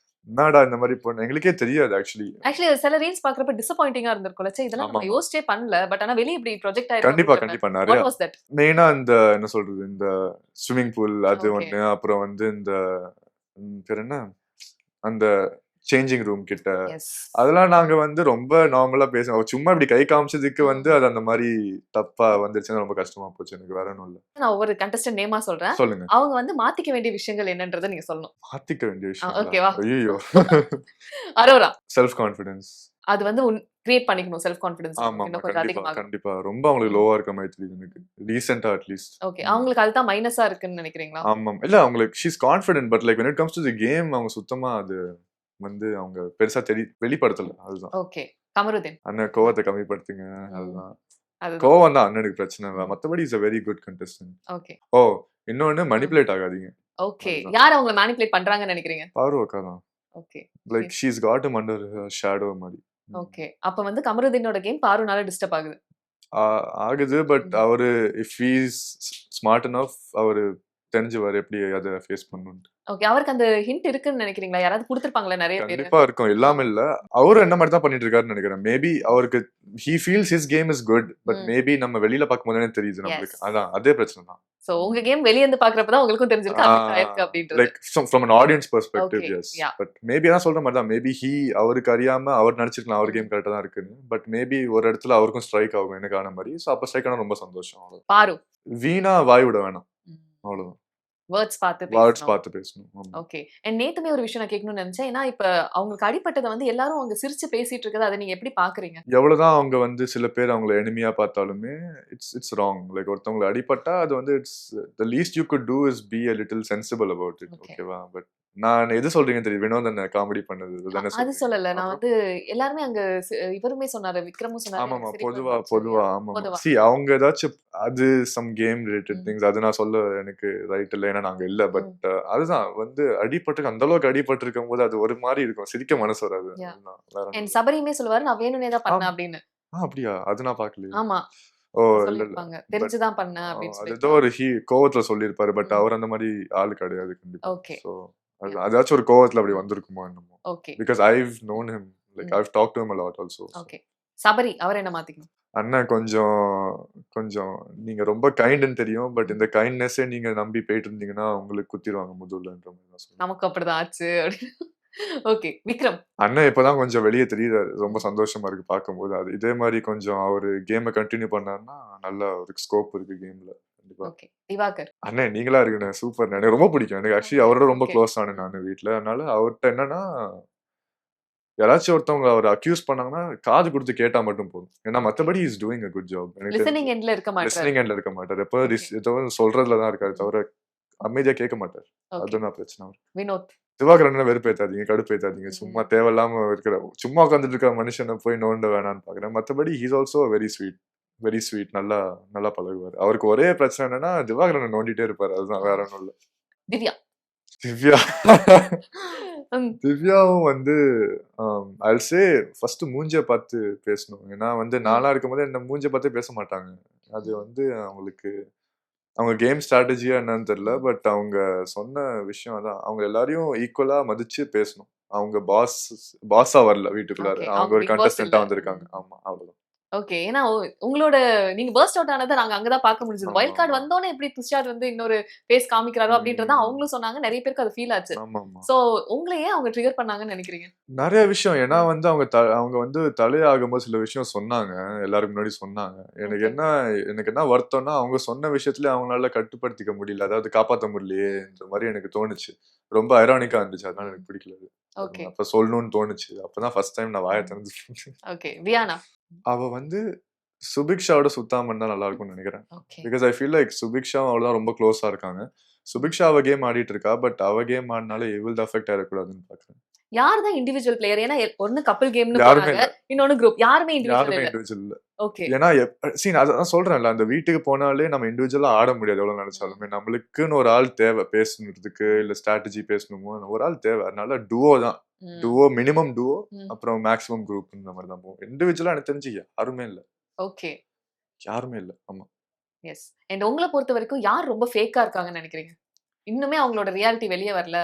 என்னடா இந்த மாதிரி பண்ண எங்களுக்கே தெரியாது ஆக்சுவலி. ஆக்சுவலி சில ரீல்ஸ் பாக்குறப்ப டிசப்பாயிண்டிங்கா இருந்திருக்கும்ல. சே இதெல்லாம் ஆமா நம்ம ஆமா யோசிச்சே பண்ணல. பட் ஆனா வெளிய இப்படி ப்ரொஜெக்ட் ஆயிருக்கு கண்டிப்பா அப்படின்றப்ப. கண்டிப்பா நிறைய வாட் வாஸ் தட்? மெயினா இந்த என்ன சொல்றது இந்த ஸ்விம்மிங் பூல் அது ஓகே. ஒண்ணு, அப்புறம் வந்து இந்த பேர் என்ன அந்த சேஞ்சிங் ரூம் கிட்ட எஸ். அதெல்லாம் நாங்க வந்து ரொம்ப நார்மலா பேசுவோம். அவ சும்மா இப்படி கை காமிச்சதுக்கு வந்து ம். அது அந்த மாதிரி தப்பா வந்துருச்சுன்னு ரொம்ப கஷ்டமா போச்சு எனக்கு. வேற ஒண்ணும் இல்ல. நான் ஒவ்வொரு கண்டஸ்டன்ட் நேமா சொல்றேன். சொல்லுங்க. அவங்க வந்து மாத்திக்க வேண்டிய விஷயங்கள் என்னன்றத நீங்க சொல்லணும். மாத்திக்க வேண்டிய விஷயங்களா? ஓகேவா? ஐயோ. அரோரா. Self confidence. அது வந்து கிரியேட் பண்ணிக்கணும் செல்ஃப் கான்ஃபிடன்ஸ் ஆமாமா இன்னும் கொஞ்சம் கண்டிப்பா அதிகமாகணும். கண்டிப்பா ரொம்ப அவங்களுக்கு ம். லோவா இருக்க மாதிரி தெரியுது எனக்கு. ரீசெண்டா அட்லீஸ்ட். ஓகே. அவங்களுக்கு அதுதான் மைனஸா இருக்குன்னு நினைக்கிறீங்களா? ஆமாம். இல்ல அவங்களுக்கு she is confident. But like when it comes to the game அவங்க சுத்தமா அது வந்து அவங்க பெருசா வெளிப்படுத்தல. அதுதான். ஓகே. கமருதீன். அண்ணன் கோவத்த கம்மிப்படுத்துங்க. ம். அதுதான். அதுதான். கோவம் தான் அண்ணனுக்கு பிரச்சனை இல்ல. ம். மத்தபடி is a very good contestant. Okay. ஓ! இன்னொன்னு ம். மேனிபுலேட் ஆகாதீங்க. ஓகே. அதுதான். யார் அவங்கள மேனிபுலேட் பண்றாங்கன்னு நினைக்கிறீங்க? பாரு அக்கா தான். Okay. Like she is got him under her shadow மாரி. ஓகே. அப்ப வந்து கமருதீனோட கேம் பாருனால டிஸ்டர்ப் ஆகுது. ஆ ஆகுது. பட் ம். அவரு if he is smart enough அவரு தெரிஞ்சுவாரு எப்படி அத ஃபேஸ் பண்ணணும்னு. ஓகே. அவருக்கு அந்த ஹிண்ட் இருக்குன்னு நினைக்கிறீங்களா? யாராவது குடுத்திருப்பாங்களா நெறைய பேரு? கண்டிப்பா இருக்கும். இல்லாம இல்ல. அவரும் என்ன மாரி தான் பண்ணிட்டு இருக்காருன்னு நெனைக்கிறேன். மேபி அவருக்கு he feels his game is good. But ம். மேபி நம்ம வெளியில பார்க்கும்போது தானே தெரியுது எஸ். நம்மளுக்கு. அதான் அதே பிரச்சனை தான். சோ உங்க கேம் வெளிய இருந்து பார்க்கறப்ப தான் உங்களுக்கும் தெரிஞ்சிருக்கு அஃபெக்ட் ஆயிருக்கு அப்படின்றது. Like from an audience perspective okay. Yes. Yeah. But maybe அதான் சொல்ற மாரி தான். மேபி அவருக்கு அறியாம அவர் நெனச்சிருக்கலாம் அவர் ம். கேம் கரெக்ட்டா தான் இருக்குன்னு. பட் மேபி ஒரு இடத்துல அவருக்கும் ஸ்ட்ரைக் ஆகும் எனக்கு ஆன மாரி. சோ அப்ப ஸ்ட்ரைக் ஆனா ரொம்ப சந்தோஷம். அவ்வளவுதான். பாரு. வீணா வாய் விட வேணாம். ம். அவ்வளவுதான். வேர்ட்ஸ் பார்த்து வேர்ட்ஸ் பேசணும். பார்த்து பேசணும். ஆமா. ஓகே. அண்ட் நேத்துமே ஒரு விஷயம் நான் கேட்கணும்னு நெனச்சேன். ஏன்னா இப்ப அவங்களுக்கு அடிபட்டத வந்து எல்லாரும் அங்க சிரிச்சு பேசிட்டு இருக்கத அத நீங்க எப்படி பார்க்குறீங்க? எவ்வளவுதான் அவங்க வந்து சில பேர் அவங்கள எனிமியா பார்த்தாலுமே இட்ஸ் ராங். லைக் ஒருத்தவங்களுக்கு அடிபட்டா அது வந்து it's the least you could do is be a little sensible about it. Okay. ஓகேவா? பட் நான் எது சொல்றீங்கன்னு தெரியும். வினோதன் காமெடி பண்ணது இதுதானே அது சொல்றீங்க. சொல்லல. நான் அப்புறம் வந்து எல்லாருமே அங்க இவருமே சொன்னாரு. விக்ரமும் சொன்னாரு. ஆமாமா. எனக்கு சிரிப்பு பொதுவா வந்துருச்சு. பொதுவா யா. ஆமாமா. பொதுவா. அவங்க ஏதாச்சும் அது சம் கேம் ரிலேட்டட் ம். திங்ஸ் அது நான் சொல்ல எனக்கு ரைட் இல்ல. ஏன்னா நாங்க இல்ல. பட் ம். அதுதான் வந்து அடிபட்டு அந்த அளவுக்கு அடிபட்டிருக்கும்போது அது ஒரு மாரி இருக்கும். சிரிக்க மனசு வராது. யா. அதுதான். வேற ஒண்ணும் அண்ட் இல்ல. சபரியுமே சொல்லுவாரு, "நான் வேணும்னே தான் ஆம். பண்ணேன்" அப்படின்னு. அப்படியா? அது நான் பார்க்கலையே. ஆமா. ஓ! இல்ல, இல்ல. சொல்லியிருப்பாங்க. பட் தெரிஞ்சு தான் பண்ணேன் அப்படின்னு அது ஏதோ சொல்லியிருப்பாங்க. ஒரு கோவத்துல சொல்லியிருப்பாரு. பட் ம். அவர் அந்த மாரி ஆளு கிடையாது கண்டிப்பா. ஓகே. So yeah. அது அதாச்சும் ஒரு கோவத்துல அப்படி ம். வந்திருக்குமோ என்னமோ. Okay. Because I've known him. Like ம். I've talked to him a lot also. So okay. Sabari அவர என்ன மாத்திக்கணும்? அண்ணன் கொஞ்சம் கொஞ்சம் நீங்க ரொம்ப கைண்ட்ன்னு தெரியும். பட் ம். இந்த கைண்ட்னஸ்ஸே நீங்க நம்பி போயிட்டு இருந்தீங்கன்னா, உங்களுக்கு குத்திருவாங்க முதுகுலன்ற மாரி தான் சொல்லுவேன். நமக்கு அப்படிதான் ஆச்சு அப்படின்னு. ஓகே. விக்ரம். அண்ணன் இப்பதான் கொஞ்சம் வெளிய தெரியுறாரு. ரொம்ப ம். சந்தோஷமா இருக்கு பார்க்கும்போது. அது இதே மாரி கொஞ்சம் அவரு கேம கன்டின்யூ பண்ணாருன்னா, நல்ல ஒரு ஸ்கோப் இருக்கு கேம்ல. கண்டிப்பா. ஓகே. திவாகர். அண்ணே நீங்களா இருக்கண்ணே. சூப்பர்ண்ணே. எனக்கு ரொம்ப பிடிக்கும். எனக்கு ஆக்சுவலி ஓகே. அவரோட ரொம்ப ஓகே. க்ளோஸ் ஆனேன் ம். நானு வீட்ல. அதனால அவர்ட்ட என்னன்னா, யாராச்சும் ஒருத்தவங்க அவர அக்யூஸ் பண்ணாங்கன்னா, காது குடுத்து கேட்டா மட்டும் போதும். ஏன்னா ஓகே. மத்தபடி he is doing a good job. எனக்கு தெரிஞ்சு. லிசனிங் எண்ட்ல இருக்க மாட்றாரு. லிஸ்னிங் எண்ட்ல இருக்க மாட்டாரு. எப்போ ஓகே. ஏதோ சொல்றதுல தான் இருக்காரு ம். தவிர, அமைதியா கேட்க மாட்டாரு. ஓகே. அதுதான் பிரச்சனை அவருக்கு. வினோத். திவாகர் அண்ணன வெறுப்பேத்தாதீங்க, கடுப்பேத்தாதீங்க. சும்மா ம். தேவையில்லாம சும்மா உட்கார்ந்துட்டு இருக்கிற மனுஷன போய் நோண்ட வேணாம்னு பார்க்குறேன். மத்தபடி he is also very sweet. Very sweet. நல்லா நல்லா பழகுவாரு. அவருக்கு ஒரே பிரச்சனை என்னன்னா, திவாகர் அண்ணன் நோண்டிட்டே இருப்பாரு. அதுதான் வேற ம். ஒண்ணும் இல்ல. திவ்யா. திவ்யா. ம். திவ்யாவும் வந்து ஐல் சே ஃபர்ஸ்ட் மூஞ்சிய பார்த்து பேசணும். ஏன்னா வந்து ம். நான்லாம் இருக்கும்போது என்ன மூஞ்சிய பார்த்தே பேச மாட்டாங்க. அது ம். வந்து அவங்களுக்கு அவங்க கேம் ஸ்ட்ராட்டஜியா என்னன்னு தெரியல. ம். பட் அவங்க சொன்ன விஷயம் அதான். அவங்க எல்லாரையும் ஈக்குவலா மதிச்சு பேசணும். அவங்க பாஸா வரல வீட்டுக்குள்ளார. ஓகே. அவங்க அவங்க ஒரு பிக் பாஸ் இல்ல. கண்டஸ்டன்ட்டா வந்திருக்காங்க. ம். ஆமா, அவ்வளவுதான். ஓகே. ஏன்னா உங்களோட நீங்க பர்ஸ்ட் அவுட் ஆனத நாங்க அங்க தான் பார்க்க முடிஞ்சது. ஆமா, வைல்ட் கார்ட் ஆமா. வந்தோனே எப்படி துஷார் வந்து இன்னொரு ஃபேஸ் காமிக்கிறாரோ அப்படின்றத ம். அவங்களும் சொன்னாங்க. நெறைய பேருக்கு அது ஃபீல் ஆச்சு. ஆமாமா. சோ உங்கள ஏன் அவங்க ட்ரிகர் பண்ணாங்கன்னு நெனைக்கிறீங்க? நெறைய விஷயம். ஏன்னா ம். வந்து அவங்க வந்து தலையாகும்போது சில விஷயம் சொன்னாங்க. எல்லாருக்கு முன்னாடி சொன்னாங்க. ஓகே. எனக்கு என்ன வருத்தம்னா, அவங்க சொன்ன விஷயத்திலே அவங்களால கட்டுப்படுத்திக்க முடியல. அதாவது காப்பாத்த முடியலையேன்ற மாரி எனக்கு தோணுச்சு. ரொம்ப ஐரானிக்கா இருந்துச்சு. அதனால ம். எனக்கு பிடிக்கல அது. ஓகே. அப்ப சொல்லணும்னு தோணுச்சு. அப்பதான் ஃபர்ஸ்ட் டைம் நான் வாய ம். திறந்து ஓகே. வியானா. அவ வந்து சுபிக்ஷாவோட சுத்தாம இருந்தா நல்லா இருக்கும்னு நெனைக்கிறேன். Okay. Because I feel like சுபிக்ஷாவும் அவளும் தான் ரொம்ப க்ளோஸா இருக்காங்க. சுபிக்ஷா அவ கேம் ஆடிட்டு இருக்கா. பட் அவ கேம் ஆடுனாலே இவள்து அஃபெக்ட் ஆயிறக்கூடாதுன்னு பார்க்குறேன். யார் தான் இண்டிவிஜுவல் பிளேயர்? ஏன்னா ஒண்ணு கப்பிள் கேம்னு யாருமே போனாங்க. இல்ல. இன்னொன்னு குரூப். யாருமே இண்டிவிஜுவல் யாருமே இல்ல. இண்டிவிஜுவல் இல்ல. ஓகே. ஏன்னா அதான் சொல்றேன்ல, அந்த வீட்டுக்கு போனாலே நம்ம இண்டிவிஜுவலா ஆட முடியாது எவ்வளவு ம். நெனச்சாலுமே. நம்மளுக்குன்னு ஒரு ஆள் தேவை. பேசுனதுக்கு, இல்ல ஸ்ட்ராட்டஜி பேசணுமோ, ஒரு ஆள் தேவை. அதனால டுவோ தான். ம். டுவோ மினிமம் டுவோ, ம். அப்புறம் மேக்ஸிமம் குரூப் இந்த மாரி தான் போகும். இண்டிவிஜுவலா எனக்கு தெரிஞ்சு யாருமே இல்ல. ஓகே. யாருமே இல்ல. ஆமா. எஸ். அண்ட் உங்கள பொறுத்தவரைக்கும் யார் ரொம்ப ஃபேக்கா இருக்காங்கன்னு நெனைக்கிறீங்க? இன்னுமே அவங்களோட ரியாலிட்டி வெளிய வரல.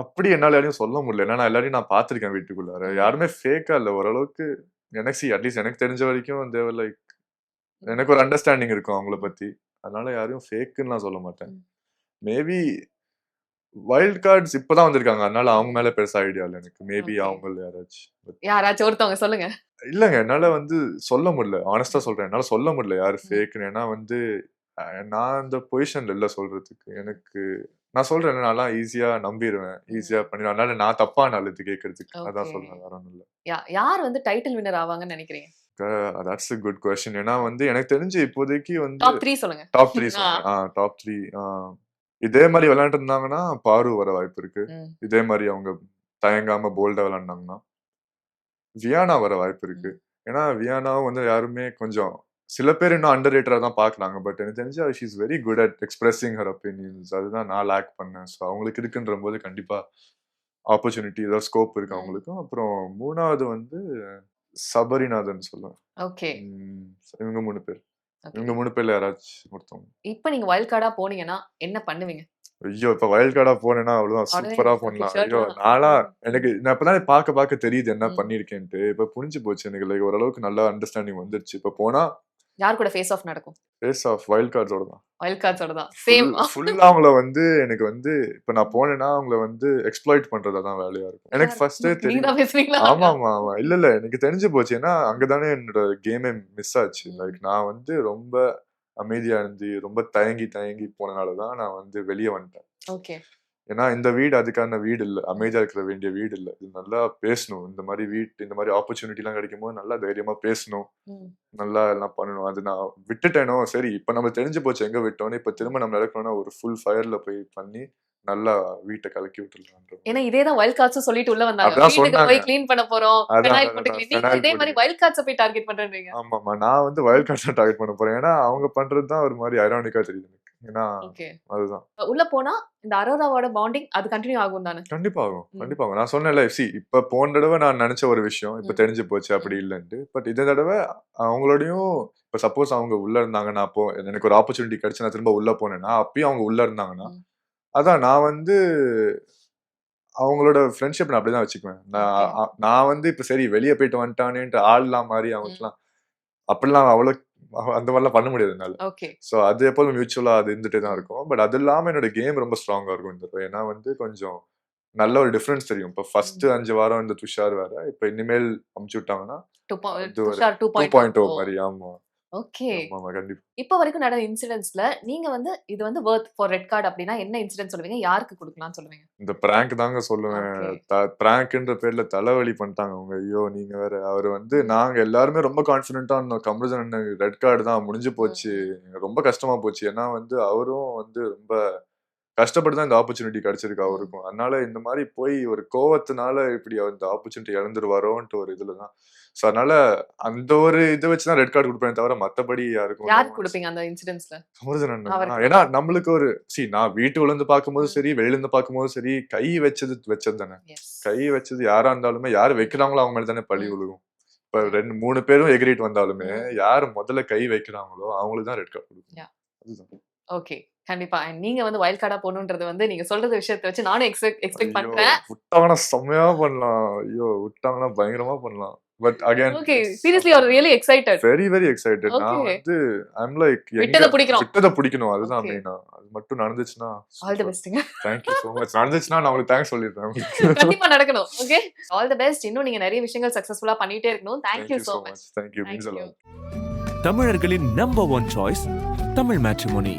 அப்படி என்னால யாரையும் சொல்ல முடியல. ஏன்னா நான் எல்லாரையும் நான் பார்த்திருக்கேன் வீட்டுக்குள்ளார. யாருமே ஃபேக்கா இல்ல. ஓரளவுக்கு எனக்கு அட்லீஸ்ட் எனக்கு தெரிஞ்ச வரைக்கும் தேர் லைக் எனக்கு ஒரு அண்டர்ஸ்டாண்டிங் இருக்கும் அவங்கள பத்தி. அதனால யாரையும் ஃபேக்குன்னு நான் சொல்ல மாட்டேன். மேபி வைல்ட் கார்ட்ஸ் இப்பதான் வந்திருக்காங்க. அதனால அவங்க மேல பெருசா ஐடியா இல்ல எனக்கு. Maybe Okay. அவங்கள யாராச்சும். யாராச்சும் ஒருத்தவங்க சொல்லுங்க. இல்லங்க. என்னால சொல்ல முடியல. ஹானஸ்ட்டா சொல்றேன். என்னால சொல்ல முடியல யாரு ஃபேக்குன்னு. ஏன்னா நான் அந்த பொசிஷன்ல இல்ல சொல்றதுக்கு. நான் சொல்றேன்ல நான்லாம் ஈஸியா நம்பிருவேன். ஈஸியா பண்ணிருவேன். அதனால நான் தப்பா நல்லது கேட்கறதுக்கு. அதான் Okay. சொல்றேன். வேற ஒண்ணும் இல்ல. யார் வந்து டைட்டில் வின்னர் ஆவாங்கன்னு நினைக்கிறீங்க? That's a good question. ஏன்னா எனக்கு தெரிஞ்சு இப்போதைக்கு டாப் 3 சொல்லுங்க. டாப் 3 சொல்றேன். டாப் 3 இதே மாரி விளையாண்டு இருந்தாங்கன்னா பாரு வர வாய்ப்பு இருக்கு. இதே மாரி அவங்க தயங்காம போல்டா விளையாண்டாங்கன்னா வியானா வர வாய்ப்பு இருக்கு. ஏன்னா வியானாவும் யாருமே கொஞ்சம் சில பேர் இன்னும் அண்டர் ரேட்டரா தான் பாக்குறாங்க. பட் எனக்கு தெரிஞ்சு she is very good at expressing her opinions. அதுதான் நான் லேக் பண்ணேன். ஸோ அவங்களுக்கு இருக்குன்ற போது கண்டிப்பா ஆப்பர்ச்சுனிட்டி ஏதாவது ஸ்கோப் இருக்கு அவங்களுக்கும். அப்புறம் 3வது சபரிநாதன் சொல்லுவேன். ஓகே. இவங்க 3 பேர். இவங்க 3 பேர்ல யாராச்சும் ஒருத்தவங்க. இப்போ நீங்க வைல்ட் கார்டா போனீங்கன்னா என்ன பண்ணுவீங்க? ஐயோ! இப்ப வைல்ட் கார்டா போனேன்னா அவ்வளவுதான் சூப்பரா பண்ணலாம். ஐயோ! நான் இப்பதான் பார்க்க தெரியுது என்ன பண்ணிருக்கேன்ட்டு. இப்ப புரிஞ்சு போச்சு எனக்கு. லைக் ஓரளவுக்கு நல்லா அண்டர்ஸ்டாண்டிங் வந்துருச்சு. இப்ப போனா யார் கூட ஃபேஸ் ஆஃப் நடக்கும்? ஃபேஸ் ஆஃப் வைல்ட் கார்ட்ஸோட தான். வைல்ட் கார்ட்ஸோட தான். சேம். ஃபுல்லா அவங்கள எனக்கு இப்ப நான் போனேன்னா அவங்கள எக்ஸ்ப்ளாய்ட் பண்றதா தான் வேலையா இருக்கும். எனக்கு ஃபர்ஸ்டே நீங்க தெரியும். தான் பேசுறீங்களா? ஆமா. இல்ல எனக்கு தெரிஞ்சு போச்சு. ஏன்னா அங்கதானே என்னோட கேமே மிஸ் ஆச்சு. லைக் நான் ரொம்ப அமைதியா இருந்து ரொம்ப தயங்கி போனனால தான் நான் வெளிய வந்துட்டேன். ஓகே. ஏன்னா இந்த வீடு அதுக்கான வீடு இல்ல. அமைதியா இருக்க வேண்டிய வீடு இல்ல. இது நல்லா பேசணும். இந்த மாதிரி ஆப்பர்ச்சுனிட்டி எல்லாம் கிடைக்கும்போது நல்லா தைரியமா பேசணும். நல்லா எல்லாம் பண்ணணும். அது நான் விட்டுட்டேனோ சரி இப்ப நம்ம தெரிஞ்சு போச்சு எங்க விட்டோம்னு. இப்ப திரும்ப நம்ம இறக்கணும்னா ஒரு ஃபுல் ஃபயர்ல போய் பண்ணி நல்லா வீட்டை கலக்கி விட்டுலாம். ஏன்னா இதேதான் வைல்ட் கார்ட்ஸ் சொல்லிட்டு உள்ள வந்தாங்க. அதான் வீட்டுக்கு சொன்னாங்க. போய் க்ளீன் பண்ண போறோம். அதான் பெனாயில் போட்டு clean. நீங்க பெனாயில் இதே போட்டு மாதிரி வைல்ட் கார்ட்ஸ் போய் டார்கெட் பண்றீங்க. ஆமாமா. நான் வைல்ட் கார்ட்ஸ் டார்கெட் பண்ண போறேன். ஏன்னா அவங்க பண்றது தான் ஒரு மாதிரி ஐரானிக்கா தெரியுது எனக்கு. ஏன்னா ஓகே. அதுதான். உள்ள போனா இந்த அரோராவோட பாண்டிங் அது கண்டினியூ ஆகும் தானே? கண்டிப்பா ஆகும். நான் சொன்னேன்ல இப்ப போன தடவை நான் நினைச்ச ஒரு விஷயம் இப்ப தெரிஞ்சு போச்சு அப்படி இல்லன்ட்டு. பட் இந்த தடவை அவங்களோடயும் இப்ப சப்போஸ் அவங்க உள்ள இருந்தாங்கன்னா அப்போ எனக்கு ஒரு ஆப்பர்ச்சுனிட்டி கிடைச்சு நான் திரும்ப உள்ள போனேன்னா அப்பயும் அவங்க உள்ள இருந்தாங்கன்னா அதான் நான் அவங்களோட ஃப்ரெண்ட்ஷிப் நான் அப்படிதான் வச்சுக்குவேன். நான் இப்ப சரி வெளியே போயிட்டு வந்துட்டானேன்ட்டு ஆள்லாம் மாதிரி அவங்களுக்குலாம் அப்படிலாம் அவ்வளவு அந்த மாதிரிலாம் பண்ண முடியாது என்னால. ஓகே. சோ அது எப்போதும் மியூச்சுவலா அது இருந்துட்டே தான் இருக்கும். பட் அது இல்லாம என்னோட கேம் ரொம்ப ஸ்ட்ராங்கா இருக்கும் இந்த தடவை. ஏன்னா கொஞ்சம் நல்ல ஒரு டிஃபரன்ஸ் தெரியும். இப்ப ஃபர்ஸ்ட் 5 வாரம் இந்த துஷார் வேற. இப்ப இனிமேல் அமுச்சு விட்டாங்கன்னா துஷார் 2.0 மாதிரி. ஆமா. ஓகே. ஆமா கண்டிப்பா. இப்ப வரைக்கும் நடந்த இன்சிடென்ட்ஸ்ல நீங்க இது வொர்த் ஃபார் ரெட் கார்டு அப்படின்னா என்ன இன்சிடென்ட் சொல்லுவீங்க? யாருக்கு கொடுக்கலாம்னு சொல்லுவீங்க? இந்த பிராங்க் தாங்க சொல்லுவேன். பிராங்க்ன்ற பேர்ல தலைவலி பண்ணிட்டாங்க அவங்க. ஐயோ நீங்க வேற. அவர் நாங்க எல்லாருமே ரொம்ப கான்ஃபிடென்ட்டா இருந்தோம். கமருதன் ரெட் கார்டு தான் முடிஞ்சு போச்சு. ரொம்ப கஷ்டமா போச்சு. ஏன்னா அவரும் ரொம்ப கஷ்டப்பட்டு தான் இந்த ஆப்பர்ச்சுனிட்டி கிடைச்சிருக்கு அவருக்கும். அதனால இந்த மாதிரி போய் ஒரு கோவத்தினால இப்படி இந்த ஆப்பர்ச்சுனிட்டி இழந்துருவாரோன்ட்டு ஒரு இதுலதான். சோ அதனால அந்த ஒரு இதை வச்சுதான் ரெட் கார்டு கொடுப்பேன் தவிர மத்தபடி யாருக்கு கொடுப்பீங்க அந்த இன்சிடென்ட்ஸ்ல? கமருதன். ஏன்னா நம்மளுக்கு நான் வீட்டுல இருந்து பார்க்கும்போது சரி வெளியில இருந்து பார்க்கும்போது சரி கை வச்சது தானே. கை வச்சது யாரா இருந்தாலுமே யாரு வைக்கிறாங்களோ அவங்க மேல தானே பழி விழுகும். இப்ப 2-3 பேரும் எகிரிட்டு வந்தாலுமே யாரு முதல்ல கை வைக்கிறாங்களோ அவங்களுக்கு தான் ரெட் கார்டு கொடுக்கும். அதுதான். ஓகே. கண்டிப்பா. நீங்க வைல்ட் கார்டா போகணும்ன்றது நீங்க சொல்றது விஷயத்தை வச்சு நானும் எக்ஸ்பெக்ட் பண்றேன். விட்டாங்கன்னா செம்மையா பண்ணலாம். ஐயோ விட்டாங்கன்னா பயங்கரமா பண்ணலாம். But again okay. Seriously you are really excited. Very excited. நான் I'm like விட்டத பிடிக்கணும். அதுதான் மெயினா. அது மட்டும் நடந்துச்சுன்னா ஆல் தி பெஸ்ட்ங்க. Thank you so much. நடந்துச்சுன்னா நான் உங்களுக்கு தேங்க்ஸ் சொல்லிடுறேன். கண்டிப்பா நடக்கணும். ஓகே. All the best. இன்னும் நீங்க நிறைய விஷயங்கள் சக்சஸ்ஃபுல்லா பண்ணிட்டே இருக்கணும். Thank you so much. Thank you. Means a lot. தமிழர்களின் நம்பர் 1 சாய்ஸ் தமிழ் மேட்ரிமோனி.